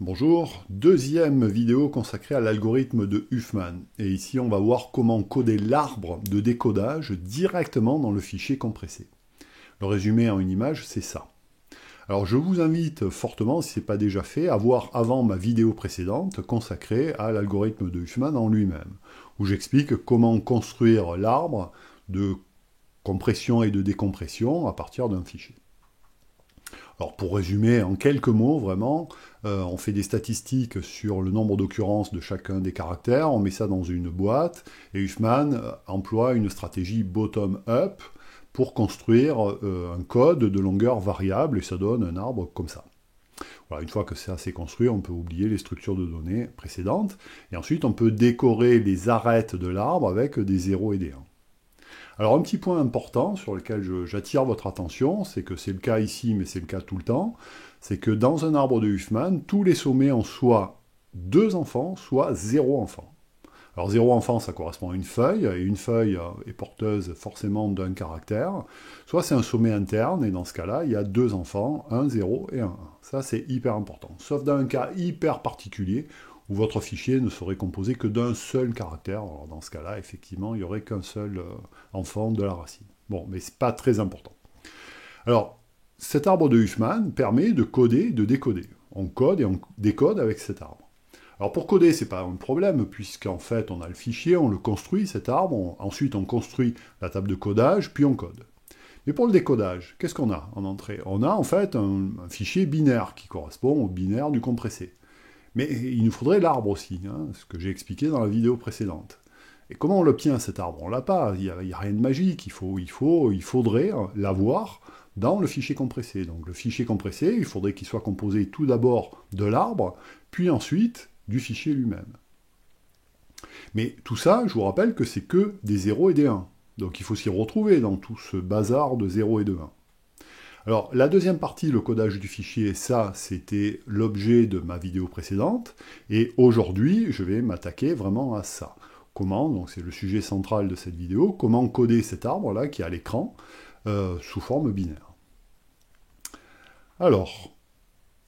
Bonjour, deuxième vidéo consacrée à l'algorithme de Huffman. Et ici, on va voir comment coder l'arbre de décodage directement dans le fichier compressé. Le résumé en une image, c'est ça. Alors, je vous invite fortement, si ce n'est pas déjà fait, à voir avant ma vidéo précédente consacrée à l'algorithme de Huffman en lui-même, où j'explique comment construire l'arbre de compression et de décompression à partir d'un fichier. Alors pour résumer en quelques mots, vraiment, on fait des statistiques sur le nombre d'occurrences de chacun des caractères, on met ça dans une boîte, et Huffman emploie une stratégie bottom-up pour construire un code de longueur variable, et ça donne un arbre comme ça. Voilà, une fois que ça c'est construit, on peut oublier les structures de données précédentes, et ensuite on peut décorer les arêtes de l'arbre avec des 0 et des 1. Alors un petit point important sur lequel j'attire votre attention, c'est que c'est le cas ici, mais c'est le cas tout le temps, c'est que dans un arbre de Huffman, tous les sommets ont soit 2 enfants, soit 0 enfant. Alors 0 enfant, ça correspond à une feuille, et une feuille est porteuse forcément d'un caractère, soit c'est un sommet interne, et dans ce cas-là, il y a 2 enfants, un 0 et un 1. Ça, c'est hyper important. Sauf dans un cas hyper particulier, où votre fichier ne serait composé que d'un seul caractère. Alors dans ce cas-là, effectivement, il n'y aurait qu'un seul enfant de la racine. Bon, mais c'est pas très important. Alors, cet arbre de Huffman permet de coder et de décoder. On code et on décode avec cet arbre. Alors pour coder, c'est pas un problème, puisqu'en fait, on a le fichier, on le construit, cet arbre, ensuite on construit la table de codage, puis on code. Mais pour le décodage, qu'est-ce qu'on a en entrée? On a en fait un fichier binaire qui correspond au binaire du compressé. Mais il nous faudrait l'arbre aussi, hein, ce que j'ai expliqué dans la vidéo précédente. Et comment on l'obtient cet arbre? On l'a pas, il n'y a rien de magique, il faudrait l'avoir dans le fichier compressé. Donc le fichier compressé, il faudrait qu'il soit composé tout d'abord de l'arbre, puis ensuite du fichier lui-même. Mais tout ça, je vous rappelle que c'est que des 0 et des 1. Donc il faut s'y retrouver dans tout ce bazar de 0 et de 1. Alors, la deuxième partie, le codage du fichier, ça, c'était l'objet de ma vidéo précédente. Et aujourd'hui, je vais m'attaquer vraiment à ça. Comment, donc c'est le sujet central de cette vidéo, comment coder cet arbre-là qui est à l'écran sous forme binaire. Alors,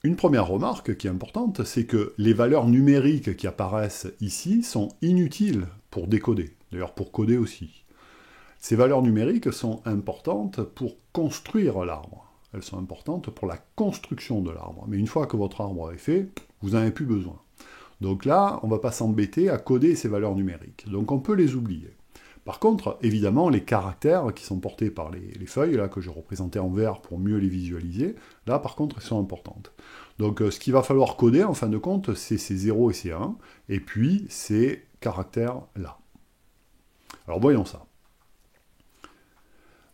une première remarque qui est importante, c'est que les valeurs numériques qui apparaissent ici sont inutiles pour décoder. D'ailleurs, pour coder aussi. Ces valeurs numériques sont importantes pour construire l'arbre. Elles sont importantes pour la construction de l'arbre. Mais une fois que votre arbre est fait, vous n'en avez plus besoin. Donc là, on ne va pas s'embêter à coder ces valeurs numériques. Donc on peut les oublier. Par contre, évidemment, les caractères qui sont portés par les feuilles, là, que j'ai représenté en vert pour mieux les visualiser, là, par contre, elles sont importantes. Donc ce qu'il va falloir coder, en fin de compte, c'est ces 0 et ces 1, et puis ces caractères-là. Alors voyons ça.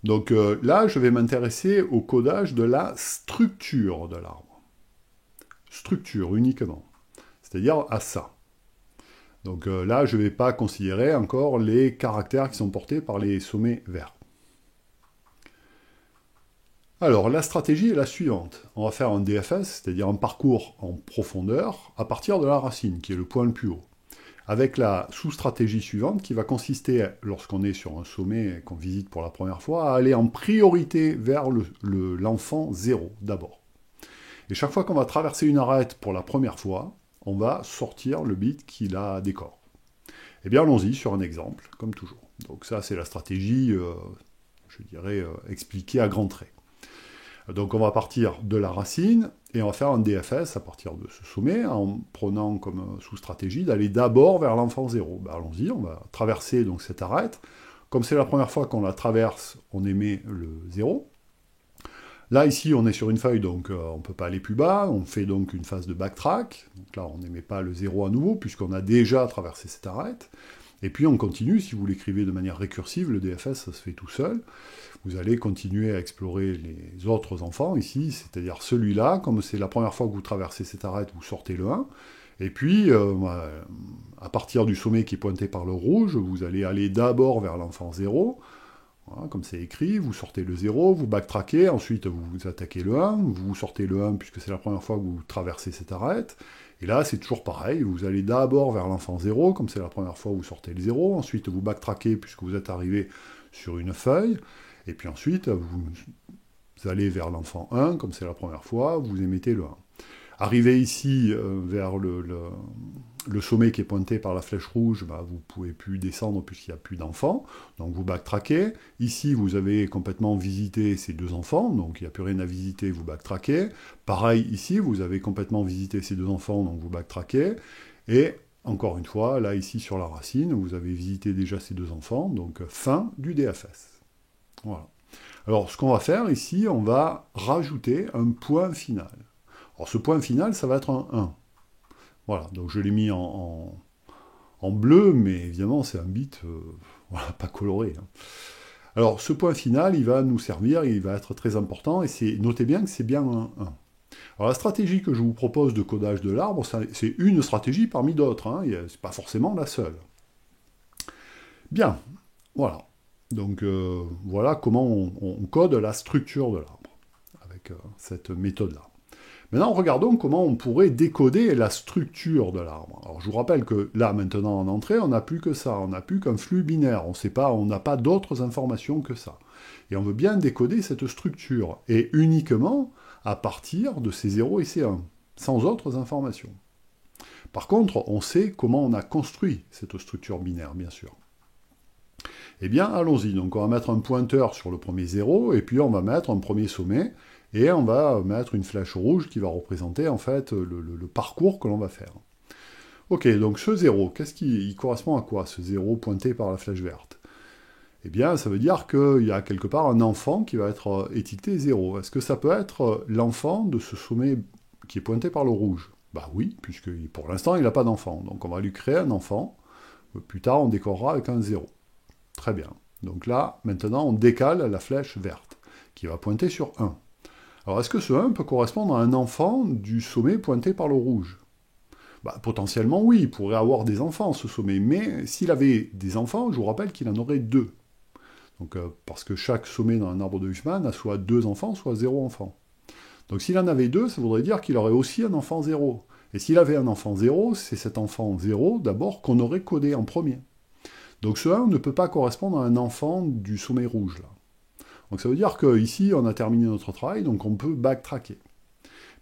Donc là, je vais m'intéresser au codage de la structure de l'arbre. Structure uniquement. C'est-à-dire à ça. Donc là, je ne vais pas considérer encore les caractères qui sont portés par les sommets verts. Alors, la stratégie est la suivante. On va faire un DFS, c'est-à-dire un parcours en profondeur, à partir de la racine, qui est le point le plus haut. Avec la sous-stratégie suivante qui va consister, lorsqu'on est sur un sommet qu'on visite pour la première fois, à aller en priorité vers l'enfant 0 d'abord. Et chaque fois qu'on va traverser une arête pour la première fois, on va sortir le bit qui la décore. Eh bien, allons-y sur un exemple, comme toujours. Donc ça, c'est la stratégie, je dirais, expliquée à grands traits. Donc on va partir de la racine, et on va faire un DFS à partir de ce sommet, en prenant comme sous-stratégie d'aller d'abord vers l'enfant 0. Ben, allons-y, on va traverser donc cette arête. Comme c'est la première fois qu'on la traverse, on émet le 0. Là, ici, on est sur une feuille, donc on ne peut pas aller plus bas. On fait donc une phase de backtrack. Donc là, on n'émet pas le 0 à nouveau, puisqu'on a déjà traversé cette arête. Et puis on continue, si vous l'écrivez de manière récursive, le DFS, ça se fait tout seul. Vous allez continuer à explorer les autres enfants, ici, c'est-à-dire celui-là, comme c'est la première fois que vous traversez cette arête, vous sortez le 1. Et puis, à partir du sommet qui est pointé par le rouge, vous allez aller d'abord vers l'enfant 0, voilà, comme c'est écrit, vous sortez le 0, vous backtrackez, ensuite vous attaquez le 1, vous sortez le 1 puisque c'est la première fois que vous traversez cette arête, et là c'est toujours pareil, vous allez d'abord vers l'enfant 0, comme c'est la première fois que vous sortez le 0, ensuite vous backtrackez puisque vous êtes arrivé sur une feuille, et puis ensuite vous allez vers l'enfant 1, comme c'est la première fois, vous émettez le 1. Arrivé ici, vers le sommet qui est pointé par la flèche rouge, bah, vous ne pouvez plus descendre puisqu'il n'y a plus d'enfants, donc vous backtrackez. Ici, vous avez complètement visité ces deux enfants, donc il n'y a plus rien à visiter, vous backtrackez. Pareil, ici, vous avez complètement visité ces deux enfants, donc vous backtrackez. Et encore une fois, là, ici, sur la racine, vous avez visité déjà ces deux enfants, donc fin du DFS. Voilà. Alors, ce qu'on va faire ici, on va rajouter un point final. Alors, ce point final, ça va être un 1. Voilà, donc je l'ai mis en bleu, mais évidemment, c'est un bit voilà, pas coloré. Hein. Alors, ce point final, il va nous servir, il va être très important, et notez bien que c'est bien un 1. Alors, la stratégie que je vous propose de codage de l'arbre, c'est une stratégie parmi d'autres, hein, c'est pas forcément la seule. Bien, voilà. Donc, voilà comment on code la structure de l'arbre, avec cette méthode-là. Maintenant, regardons comment on pourrait décoder la structure de l'arbre. Alors, je vous rappelle que là, maintenant, en entrée, on n'a plus que ça. On n'a plus qu'un flux binaire. On n'a pas d'autres informations que ça. Et on veut bien décoder cette structure. Et uniquement à partir de ces 0 et ces 1. Sans autres informations. Par contre, on sait comment on a construit cette structure binaire, bien sûr. Eh bien, allons-y. Donc, on va mettre un pointeur sur le premier 0, et puis on va mettre un premier sommet, et on va mettre une flèche rouge qui va représenter, en fait, le parcours que l'on va faire. Ok, donc ce 0, qu'est-ce qui correspond à quoi, ce 0 pointé par la flèche verte? Eh bien, ça veut dire qu'il y a quelque part un enfant qui va être étiqueté 0. Est-ce que ça peut être l'enfant de ce sommet qui est pointé par le rouge? Bah oui, puisque pour l'instant, il n'a pas d'enfant. Donc on va lui créer un enfant. Plus tard, on décorera avec un 0. Très bien. Donc là, maintenant, on décale la flèche verte, qui va pointer sur 1. Alors, est-ce que ce 1 peut correspondre à un enfant du sommet pointé par le rouge? Bah, potentiellement, oui, il pourrait avoir des enfants, ce sommet. Mais s'il avait des enfants, je vous rappelle qu'il en aurait 2. Donc, parce que chaque sommet dans un arbre de Huffman a soit 2 enfants, soit 0 enfant. Donc, s'il en avait 2, ça voudrait dire qu'il aurait aussi un enfant 0. Et s'il avait un enfant 0, c'est cet enfant 0, d'abord, qu'on aurait codé en premier. Donc ce 1 ne peut pas correspondre à un enfant du sommet rouge, là. Donc ça veut dire qu'ici, on a terminé notre travail, donc on peut backtracker.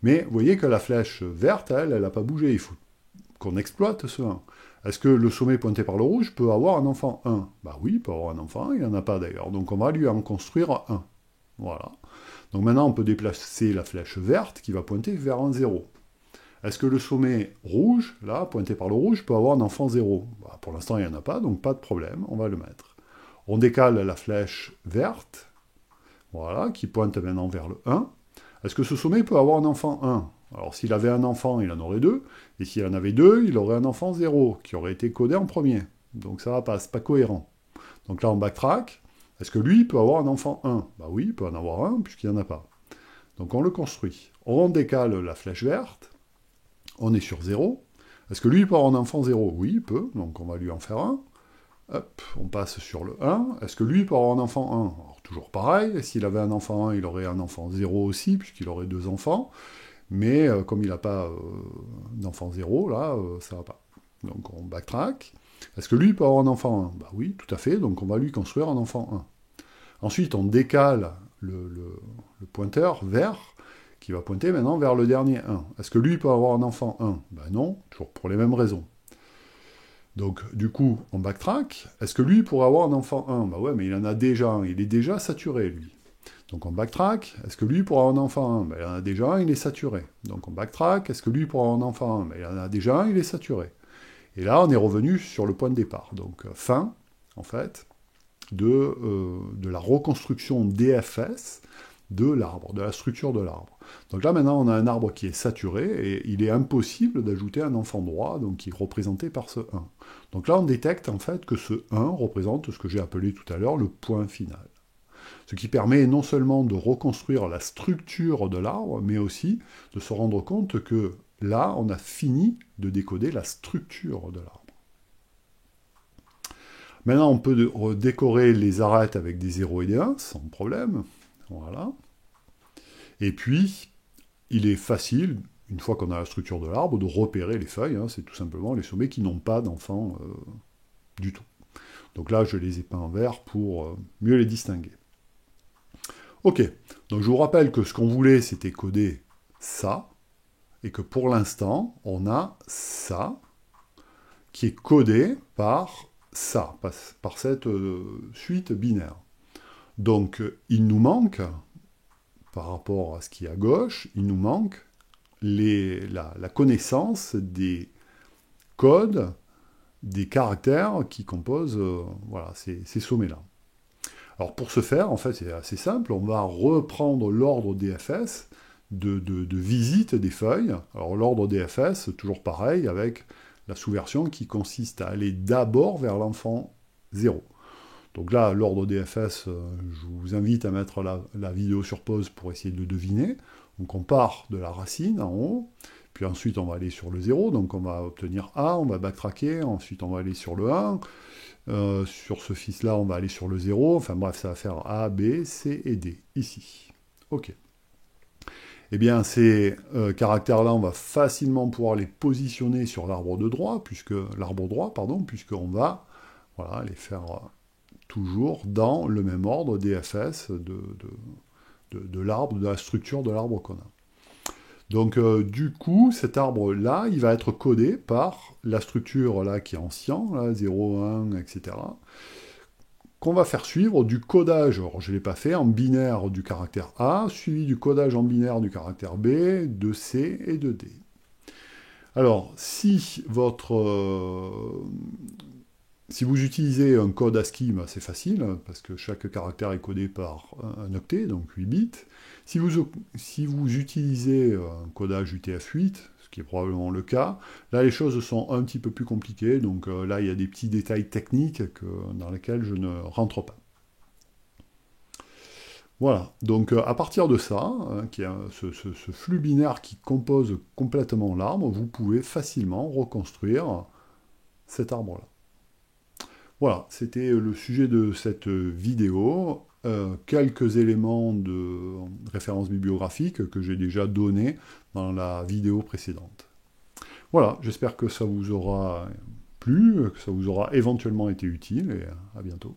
Mais vous voyez que la flèche verte, elle n'a pas bougé. Il faut qu'on exploite ce 1. Est-ce que le sommet pointé par le rouge peut avoir un enfant 1? Bah oui, il peut avoir un enfant, il n'y en a pas d'ailleurs. Donc on va lui en construire un. Voilà. Donc maintenant, on peut déplacer la flèche verte qui va pointer vers un 0. Est-ce que le sommet rouge, là, pointé par le rouge, peut avoir un enfant 0? Bah, pour l'instant, il n'y en a pas, donc pas de problème, on va le mettre. On décale la flèche verte, voilà, qui pointe maintenant vers le 1. Est-ce que ce sommet peut avoir un enfant 1? Alors, s'il avait un enfant, il en aurait 2, et s'il en avait 2, il aurait un enfant 0, qui aurait été codé en premier. Donc ça va pas, c'est pas cohérent. Donc là, on backtrack. Est-ce que lui peut avoir un enfant 1? Bah oui, il peut en avoir un, puisqu'il n'y en a pas. Donc on le construit. On décale la flèche verte. On est sur 0. Est-ce que lui peut avoir un enfant 0? Oui, il peut, donc on va lui en faire un. Hop, on passe sur le 1. Est-ce que lui peut avoir un enfant 1? Alors, toujours pareil, s'il avait un enfant 1, il aurait un enfant 0 aussi, puisqu'il aurait 2 enfants. Mais comme il n'a pas d'enfant 0, là, ça ne va pas. Donc on backtrack. Est-ce que lui peut avoir un enfant 1? Bah oui, tout à fait, donc on va lui construire un enfant 1. Ensuite, on décale le pointeur vert, qui va pointer maintenant vers le dernier 1. Est-ce que lui peut avoir un enfant 1? Ben non, toujours pour les mêmes raisons. Donc, du coup, on backtrack. Est-ce que lui pourrait avoir un enfant 1? Ben ouais, mais il en a déjà un. Il est déjà saturé, lui. Donc, on backtrack. Est-ce que lui pourra avoir un enfant 1? Ben il en a déjà un, il est saturé. Donc, on backtrack. Est-ce que lui pourra avoir un enfant 1? Ben il en a déjà un, il est saturé. Et là, on est revenu sur le point de départ. Donc, fin, en fait, de la reconstruction DFS de l'arbre, de la structure de l'arbre. Donc là, maintenant, on a un arbre qui est saturé, et il est impossible d'ajouter un enfant droit, donc qui est représenté par ce 1. Donc là, on détecte en fait que ce 1 représente ce que j'ai appelé tout à l'heure le point final. Ce qui permet non seulement de reconstruire la structure de l'arbre, mais aussi de se rendre compte que là, on a fini de décoder la structure de l'arbre. Maintenant, on peut décorer les arêtes avec des 0 et des 1, sans problème. Voilà. Et puis, il est facile, une fois qu'on a la structure de l'arbre, de repérer les feuilles. Hein, c'est tout simplement les sommets qui n'ont pas d'enfants du tout. Donc là, je les ai peints en vert pour mieux les distinguer. Ok, donc je vous rappelle que ce qu'on voulait, c'était coder ça. et que pour l'instant, on a ça qui est codé par ça, par cette suite binaire. Donc, il nous manque, par rapport à ce qui est à gauche, il nous manque la connaissance des codes, des caractères qui composent voilà, ces sommets-là. Alors pour ce faire, en fait, c'est assez simple, on va reprendre l'ordre DFS de visite des feuilles. Alors l'ordre DFS, toujours pareil, avec la sous-version qui consiste à aller d'abord vers l'enfant 0. Donc là, l'ordre DFS, je vous invite à mettre la vidéo sur pause pour essayer de deviner. Donc on part de la racine en haut, puis ensuite on va aller sur le 0, donc on va obtenir A, on va backtracker, ensuite on va aller sur le 1, sur ce fils-là on va aller sur le 0, enfin bref, ça va faire A, B, C et D, ici. Ok. Eh bien, ces caractères-là, on va facilement pouvoir les positionner sur l'arbre droit, puisqu'on va voilà, les faire toujours dans le même ordre DFS de l'arbre, de la structure de l'arbre qu'on a. Donc, du coup, cet arbre-là, il va être codé par la structure là qui est en cyan, là, 0, 1, etc., qu'on va faire suivre du codage, alors je ne l'ai pas fait, en binaire du caractère A, suivi du codage en binaire du caractère B, de C et de D. Alors, si vous utilisez un code ASCII, c'est facile, parce que chaque caractère est codé par un octet, donc 8 bits. Si vous utilisez un codage UTF-8, ce qui est probablement le cas, là les choses sont un petit peu plus compliquées, donc là il y a des petits détails techniques dans lesquels je ne rentre pas. Voilà, donc à partir de ça, qui est ce flux binaire qui compose complètement l'arbre, vous pouvez facilement reconstruire cet arbre-là. Voilà, c'était le sujet de cette vidéo. Quelques éléments de référence bibliographique que j'ai déjà donnés dans la vidéo précédente. Voilà, j'espère que ça vous aura plu, que ça vous aura éventuellement été utile, et à bientôt.